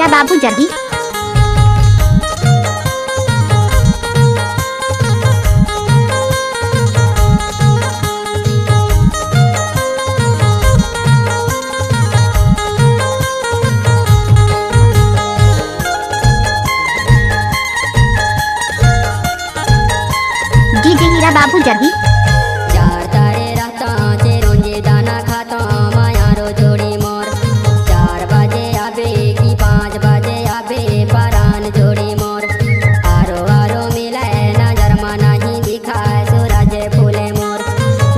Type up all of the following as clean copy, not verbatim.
हीरा बाबू जल्दी। डीजे हीरा बाबू जल्दी। चार तारे रहता चे रोंजे दाना खाता मायारो जोड़ी मोर। 4 बजे आबे की 5 बजे आबे परान जोड़ी मोर। आरो आरो मिले नजर में नहीं दिखाए सूरज फूले मोर।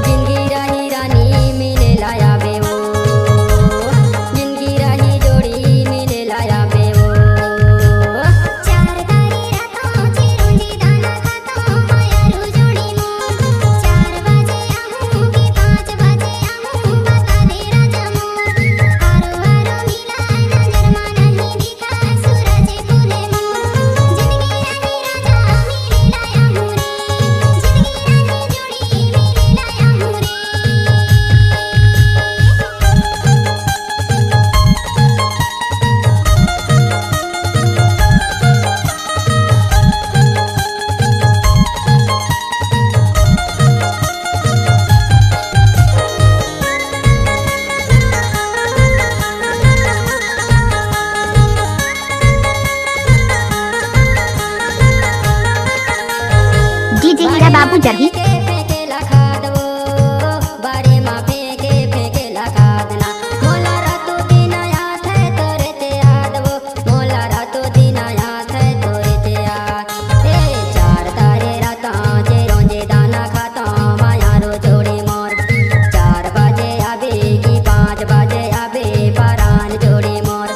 जिंदगी रही रानी मिले लाया बे वो, जिंदगी रही जोड़ी मिले लाया बे वो। चार तारे रहता चे रोंजे दाना खाता मायारो जोड़ी मोर। 4 बजे आऊं की 5 बजे आऊं बता दे राजा मोर। आरो आरो मिला नजर में नहीं दिखा सूरज फूले मोर। जिंदगी रही राजा मेरे लाया हूँ रे, जिंदगी रही जोड़ी मेरे लाया हूँ रे। डीजे हीरा बाबू जल्दी। फेंके लखा दो बारे माँ फेंके फेंके लखा देना। मोला रातों दिन याद है तोरे ते याद वो, मोला रातों दिन याद है तोरे ते याद। 4 तारे रहता चे रोंजे दाना खाता मायारो जोड़ी मोर। 4 बजे आबे की 5 बजे आबे परान जोड़ी मोर।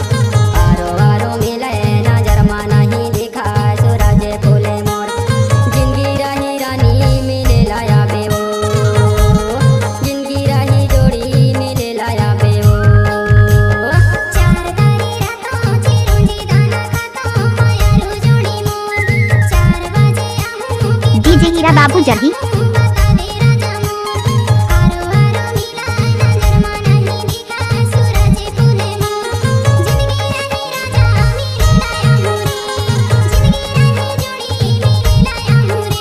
आरो आरो मिले नजर में नहीं दिखा सूरज फूले मोर। जिंदगी रही रानी मिले लाया बे वो, जिंदगी रही जोड़ी मिले लाया बे वो। 4 तारे रहता चे रोंजे दाना खाता मायारो जोड़ी मोर। 4 बजे आऊं की डीजे हीरा बाबू जल्दी। बता दे राजा मोर। आरो आरो मिला नजर में नहीं दिखा सूरज फूले मोर। जिंदगी रही राजा मेरे लाया हूँ रे, जिंदगी रही जोड़ी मेरे लाया हूँ रे।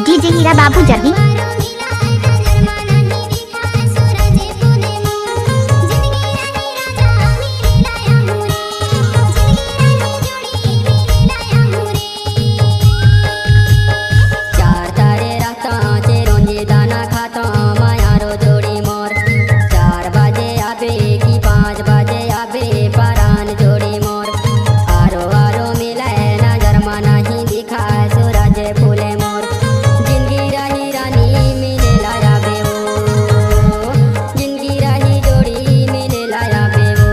डीजे हीरा बाबू जल्दी। चार तारे रहता चे रोंजे दाना खाता मायारो जोड़ी मोर। 4 बजे आबे की 5 बजे आबे परान जोड़ी मोर। आरो आरो मिले नजर में नहीं दिखा सूरज फूले मोर। जिंदगी रही रानी मिले लाया बे वो, जिंदगी रही जोड़ी मिले लाया बे वो।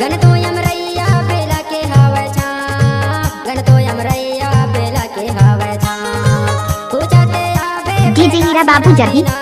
गण तो यमरैया बेला के हवे छा, गण तो यमरैया बेला के हवे छा। पूछते आबे डीजे हीरा बाबू जल्दी। ना